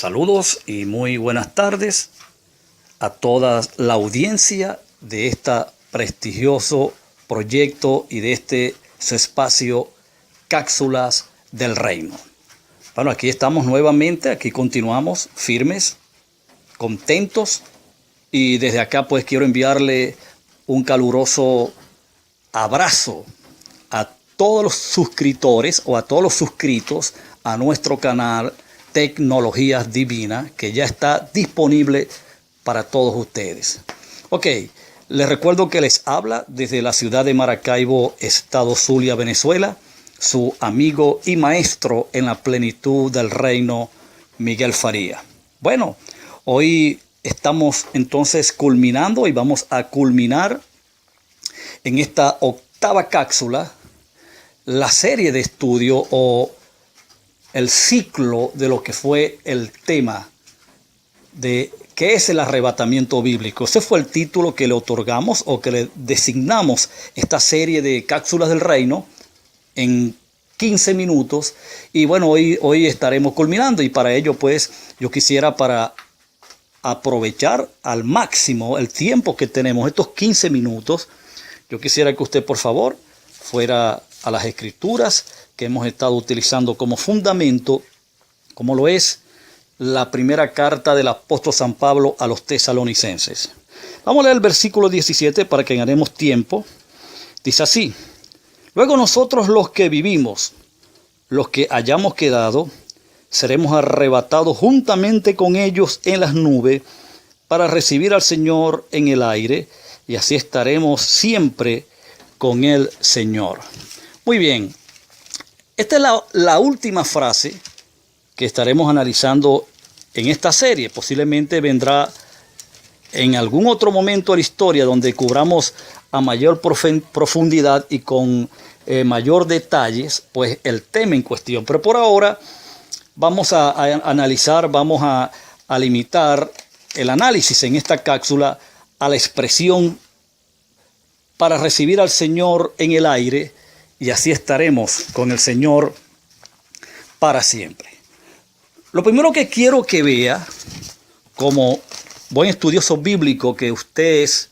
Saludos y muy buenas tardes a toda la audiencia de este prestigioso proyecto y de este su espacio Cápsulas del Reino. Bueno, aquí estamos nuevamente, aquí continuamos firmes, contentos, y desde acá pues quiero enviarle un caluroso abrazo a todos los suscriptores o a todos los suscritos a nuestro canal Tecnologías Divinas, que ya está disponible para todos ustedes. Ok, les recuerdo que les habla desde la ciudad de Maracaibo, estado Zulia, Venezuela, su amigo y maestro en la plenitud del reino, Miguel Faría. Bueno, hoy estamos entonces culminando y vamos a culminar en esta octava cápsula la serie de estudio o el ciclo de lo que fue el tema de qué es el arrebatamiento bíblico. Ese fue el título que le otorgamos o que le designamos esta serie de cápsulas del reino en 15 minutos. Y bueno, hoy estaremos culminando, y para ello pues yo quisiera, para aprovechar al máximo el tiempo que tenemos, estos 15 minutos, yo quisiera que usted por favor fuera a las escrituras que hemos estado utilizando como fundamento, como lo es la primera carta del apóstol San Pablo a los tesalonicenses. Vamos a leer el versículo 17 para que ganemos tiempo. Dice así: luego nosotros los que vivimos, los que hayamos quedado, seremos arrebatados juntamente con ellos en las nubes para recibir al Señor en el aire, y así estaremos siempre con el Señor. Muy bien, esta es la última frase que estaremos analizando en esta serie. Posiblemente vendrá en algún otro momento de la historia donde cubramos a mayor profundidad y con mayor detalles pues el tema en cuestión. Pero por ahora vamos a analizar, vamos a limitar el análisis en esta cápsula a la expresión para recibir al Señor en el aire, y así estaremos con el Señor para siempre. Lo primero que quiero que vea, como buen estudioso bíblico que usted es,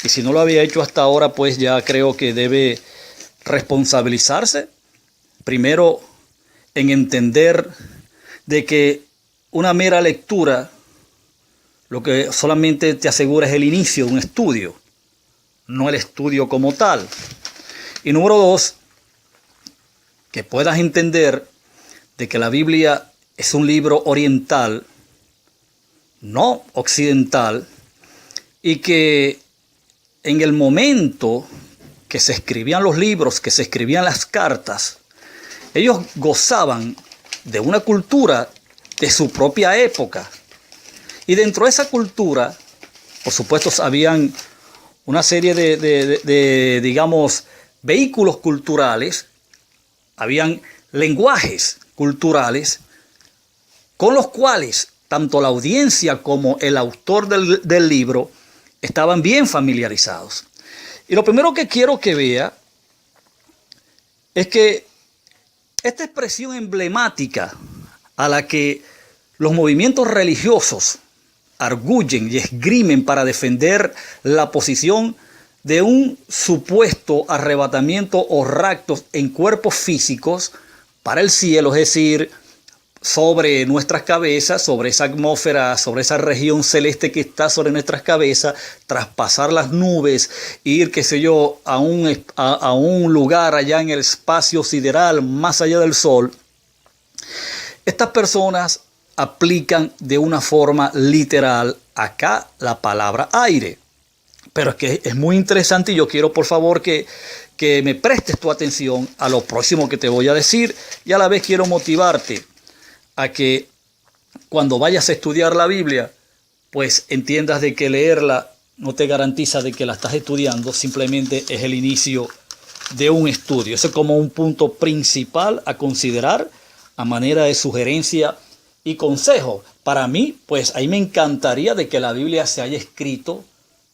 y si no lo había hecho hasta ahora, pues ya creo que debe responsabilizarse, primero en entender de que una mera lectura lo que solamente te asegura es el inicio de un estudio, no el estudio como tal. Y número dos, que puedas entender de que la Biblia es un libro oriental, no occidental, y que en el momento que se escribían los libros, que se escribían las cartas, ellos gozaban de una cultura de su propia época. Y dentro de esa cultura, por supuesto, habían una serie de digamos, vehículos culturales, habían lenguajes culturales con los cuales tanto la audiencia como el autor del libro estaban bien familiarizados. Y lo primero que quiero que vea es que esta expresión emblemática a la que los movimientos religiosos arguyen y esgrimen para defender la posición de un supuesto arrebatamiento o raptos en cuerpos físicos para el cielo, es decir, sobre nuestras cabezas, sobre esa atmósfera, sobre esa región celeste que está sobre nuestras cabezas, traspasar las nubes, ir, qué sé yo, a un lugar allá en el espacio sideral, más allá del sol. Estas personas aplican de una forma literal acá la palabra aire. Pero es que es muy interesante, y yo quiero por favor que me prestes tu atención a lo próximo que te voy a decir, y a la vez quiero motivarte a que cuando vayas a estudiar la Biblia, pues entiendas de que leerla no te garantiza de que la estás estudiando, simplemente es el inicio de un estudio. Eso es como un punto principal a considerar a manera de sugerencia y consejo. Para mí, pues ahí me encantaría de que la Biblia se haya escrito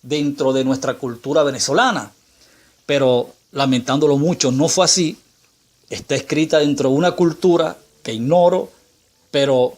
dentro de nuestra cultura venezolana, pero lamentándolo mucho, no fue así. Está escrita dentro de una cultura que ignoro, pero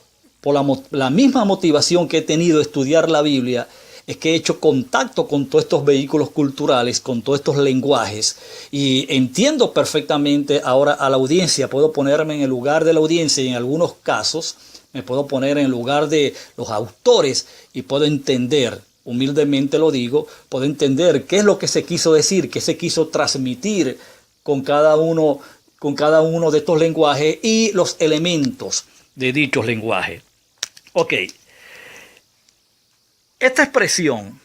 por la misma motivación que he tenido de estudiar la Biblia, es que he hecho contacto con todos estos vehículos culturales, con todos estos lenguajes, y entiendo perfectamente ahora a la audiencia. Puedo ponerme en el lugar de la audiencia y en algunos casos me puedo poner en el lugar de los autores y puedo entender, humildemente lo digo, puedo entender qué es lo que se quiso decir, qué se quiso transmitir con cada uno de estos lenguajes y los elementos de dichos lenguajes. Ok. Esta expresión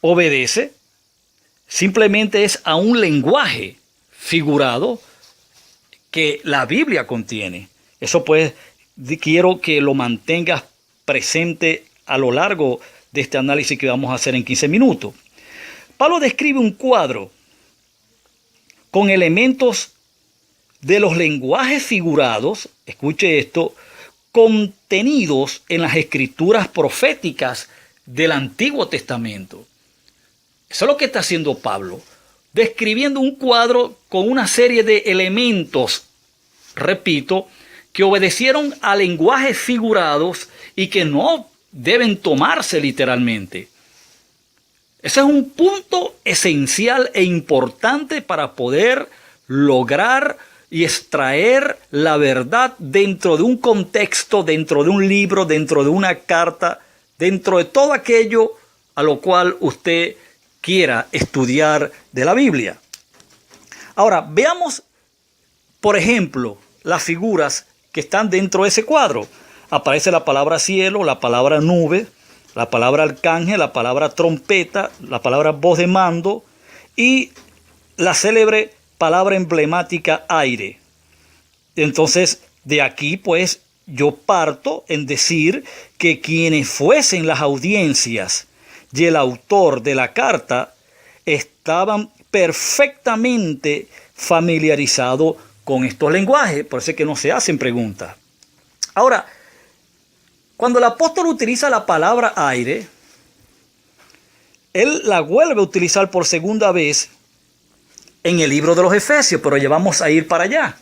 obedece simplemente es a un lenguaje figurado que la Biblia contiene. Eso pues quiero que lo mantengas presente a lo largo de este análisis que vamos a hacer en 15 minutos. Pablo describe un cuadro con elementos de los lenguajes figurados, escuche esto, contenidos en las escrituras proféticas del Antiguo Testamento. Eso es lo que está haciendo Pablo, describiendo un cuadro con una serie de elementos, repito, que obedecieron a lenguajes figurados y que no deben tomarse literalmente. Ese es un punto esencial e importante para poder lograr y extraer la verdad dentro de un contexto, dentro de un libro, dentro de una carta, dentro de todo aquello a lo cual usted quiera estudiar de la Biblia. Ahora, veamos, por ejemplo, las figuras que están dentro de ese cuadro. Aparece la palabra cielo, la palabra nube, la palabra arcángel, la palabra trompeta, la palabra voz de mando y la célebre palabra emblemática aire. Entonces, de aquí pues yo parto en decir que quienes fuesen las audiencias y el autor de la carta estaban perfectamente familiarizados con estos lenguajes, por eso es que no se hacen preguntas. Ahora, cuando el apóstol utiliza la palabra aire, él la vuelve a utilizar por segunda vez en el libro de los Efesios, pero ya vamos a ir para allá.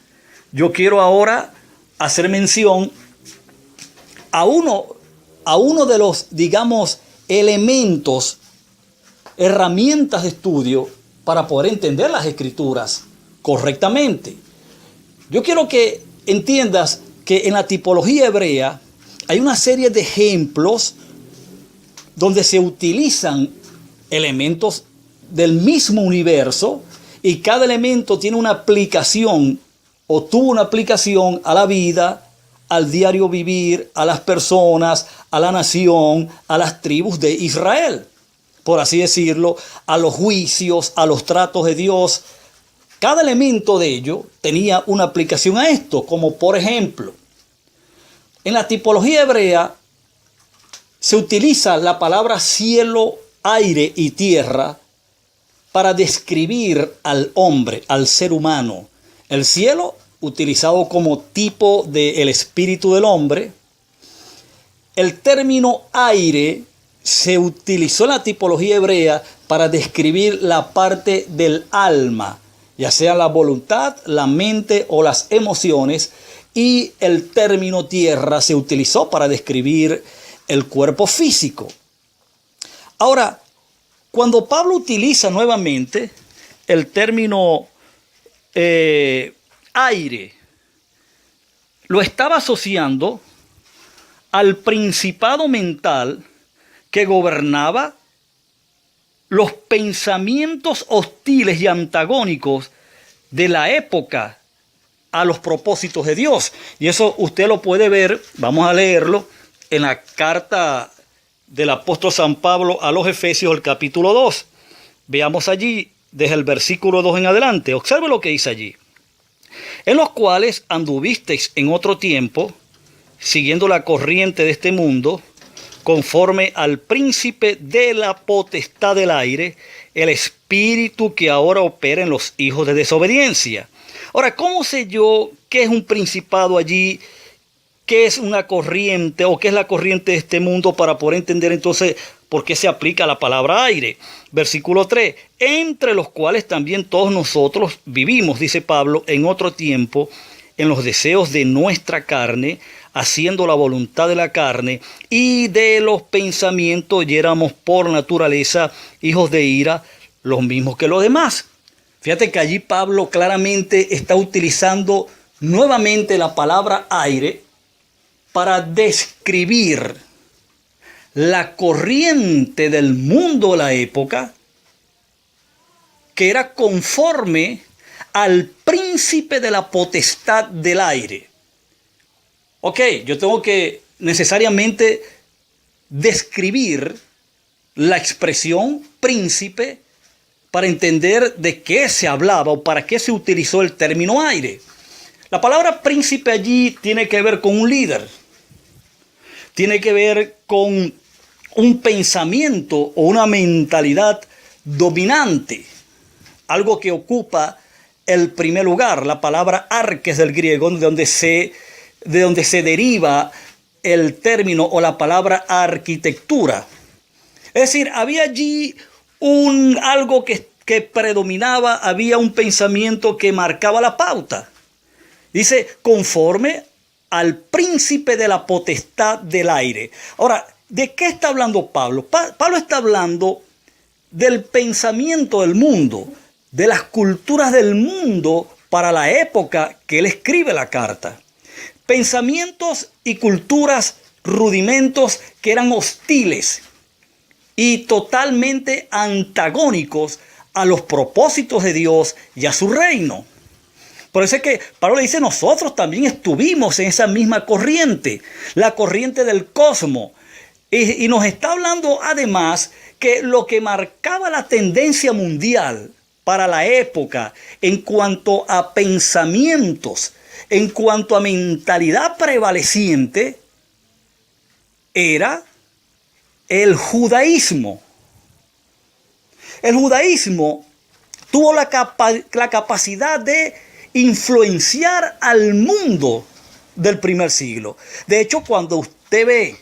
Yo quiero ahora hacer mención a uno de los, digamos, elementos, herramientas de estudio para poder entender las escrituras correctamente. Yo quiero que entiendas que en la tipología hebrea hay una serie de ejemplos donde se utilizan elementos del mismo universo y cada elemento tiene una aplicación o tuvo una aplicación a la vida, al diario vivir, a las personas, a la nación, a las tribus de Israel, por así decirlo, a los juicios, a los tratos de Dios. Cada elemento de ello tenía una aplicación a esto, como por ejemplo, en la tipología hebrea se utiliza la palabra cielo, aire y tierra para describir al hombre, al ser humano. El cielo, utilizado como tipo del espíritu del hombre. El término aire se utilizó en la tipología hebrea para describir la parte del alma, ya sea la voluntad, la mente o las emociones. Y el término tierra se utilizó para describir el cuerpo físico. Ahora, cuando Pablo utiliza nuevamente el término aire, lo estaba asociando al principado mental que gobernaba los pensamientos hostiles y antagónicos de la época a los propósitos de Dios. Y eso usted lo puede ver, vamos a leerlo, en la carta del apóstol San Pablo a los Efesios, el capítulo 2. Veamos allí, desde el versículo 2 en adelante. Observe lo que dice allí. En los cuales anduvisteis en otro tiempo, siguiendo la corriente de este mundo, conforme al príncipe de la potestad del aire, el espíritu que ahora opera en los hijos de desobediencia. Ahora, ¿cómo sé yo qué es un principado allí? ¿Qué es una corriente o qué es la corriente de este mundo para poder entender entonces por qué se aplica la palabra aire? Versículo 3. Entre los cuales también todos nosotros vivimos, dice Pablo, en otro tiempo, en los deseos de nuestra carne, haciendo la voluntad de la carne, y de los pensamientos y éramos por naturaleza hijos de ira, los mismos que los demás. Fíjate que allí Pablo claramente está utilizando nuevamente la palabra aire para describir la corriente del mundo de la época, que era conforme al príncipe de la potestad del aire. Ok, yo tengo que necesariamente describir la expresión príncipe para entender de qué se hablaba o para qué se utilizó el término aire. La palabra príncipe allí tiene que ver con un líder, tiene que ver con un pensamiento o una mentalidad dominante, algo que ocupa el primer lugar. La palabra arques del griego, de donde se deriva el término o la palabra arquitectura. Es decir, había allí algo que predominaba, había un pensamiento que marcaba la pauta. Dice, conforme al príncipe de la potestad del aire. Ahora, ¿de qué está hablando Pablo? Pablo está hablando del pensamiento del mundo, de las culturas del mundo para la época que él escribe la carta. Pensamientos y culturas, rudimentos que eran hostiles y totalmente antagónicos a los propósitos de Dios y a su reino. Por eso es que Pablo le dice, nosotros también estuvimos en esa misma corriente, la corriente del cosmos. Y nos está hablando además que lo que marcaba la tendencia mundial para la época en cuanto a pensamientos, en cuanto a mentalidad prevaleciente, era el judaísmo. El judaísmo tuvo la capacidad de influenciar al mundo del primer siglo. De hecho, cuando usted ve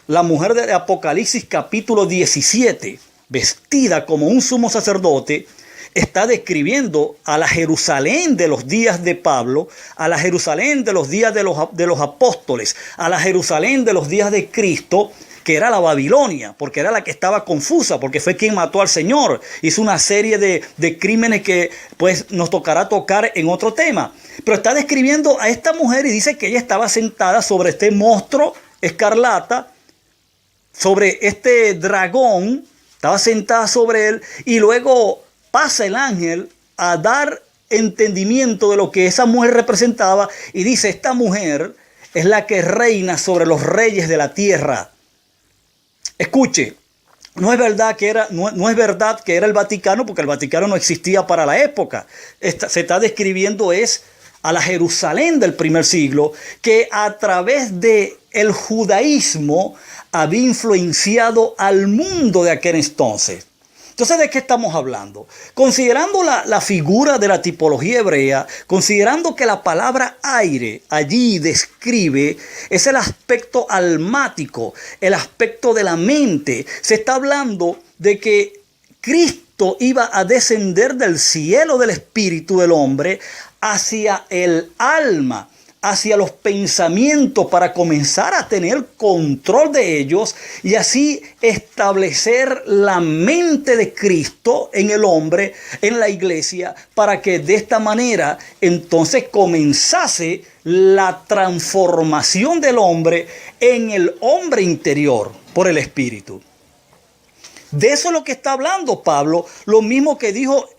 la mujer de Apocalipsis capítulo 17, vestida como un sumo sacerdote, está describiendo a la Jerusalén de los días de Pablo, a la Jerusalén de los días de los apóstoles, a la Jerusalén de los días de Cristo, que era la Babilonia, porque era la que estaba confusa, porque fue quien mató al Señor. Hizo una serie de crímenes que pues nos tocará tocar en otro tema. Pero está describiendo a esta mujer y dice que ella estaba sentada sobre este monstruo escarlata, sobre este dragón, estaba sentada sobre él, y luego pasa el ángel a dar entendimiento de lo que esa mujer representaba y dice, esta mujer es la que reina sobre los reyes de la tierra. Escuche, no es verdad que era el Vaticano, porque el Vaticano no existía para la época. Se está describiendo es a la Jerusalén del primer siglo, que a través de el judaísmo había influenciado al mundo de aquel entonces. Entonces, ¿de qué estamos hablando? Considerando la figura de la tipología hebrea, considerando que la palabra aire allí describe, es el aspecto almático, el aspecto de la mente. Se está hablando de que Cristo iba a descender del cielo del espíritu del hombre hacia el alma, hacia los pensamientos, para comenzar a tener control de ellos y así establecer la mente de Cristo en el hombre, en la iglesia, para que de esta manera entonces comenzase la transformación del hombre en el hombre interior por el Espíritu. De eso es lo que está hablando Pablo, lo mismo que dijo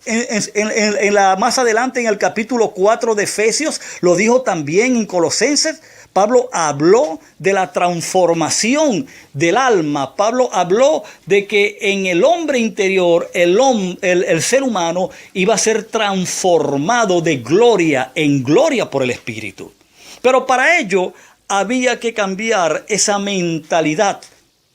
más adelante en el capítulo 4 de Efesios, lo dijo también en Colosenses. Pablo habló de la transformación del alma. Pablo habló de que en el hombre interior, el ser humano iba a ser transformado de gloria en gloria por el Espíritu. Pero para ello había que cambiar esa mentalidad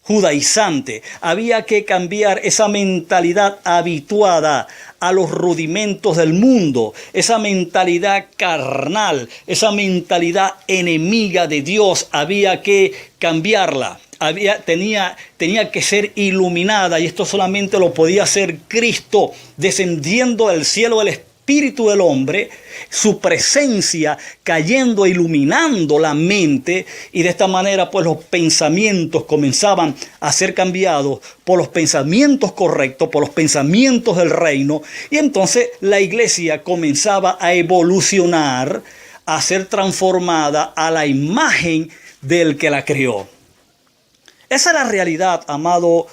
judaizante, había que cambiar esa mentalidad habituada a los rudimentos del mundo, esa mentalidad carnal, esa mentalidad enemiga de Dios, había que cambiarla. Tenía que ser iluminada, y esto solamente lo podía hacer Cristo descendiendo del cielo del espíritu del hombre, su presencia cayendo e iluminando la mente, y de esta manera pues los pensamientos comenzaban a ser cambiados por los pensamientos correctos, por los pensamientos del reino, y entonces la iglesia comenzaba a evolucionar, a ser transformada a la imagen del que la crió. Esa es la realidad, amada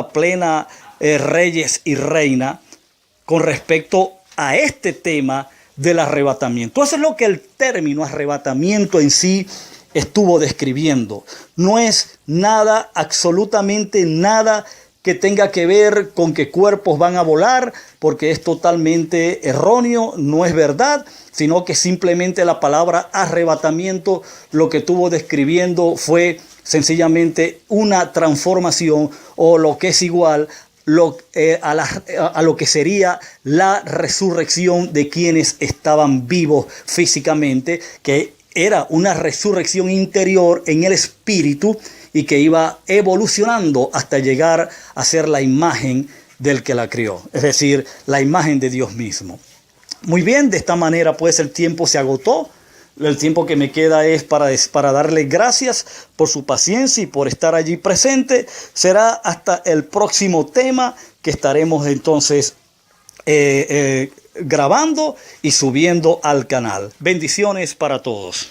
plena reyes y reina, con respecto a este tema del arrebatamiento. Eso es lo que el término arrebatamiento en sí estuvo describiendo. No es nada, absolutamente nada, que tenga que ver con que cuerpos van a volar, porque es totalmente erróneo, no es verdad, sino que simplemente la palabra arrebatamiento lo que estuvo describiendo fue sencillamente una transformación, o lo que es igual a lo que sería la resurrección de quienes estaban vivos físicamente, que era una resurrección interior en el espíritu, y que iba evolucionando hasta llegar a ser la imagen del que la crió, es decir, la imagen de Dios mismo. Muy bien, de esta manera pues el tiempo se agotó. El tiempo que me queda es para darle gracias por su paciencia y por estar allí presente. Será hasta el próximo tema que estaremos entonces grabando y subiendo al canal. Bendiciones para todos.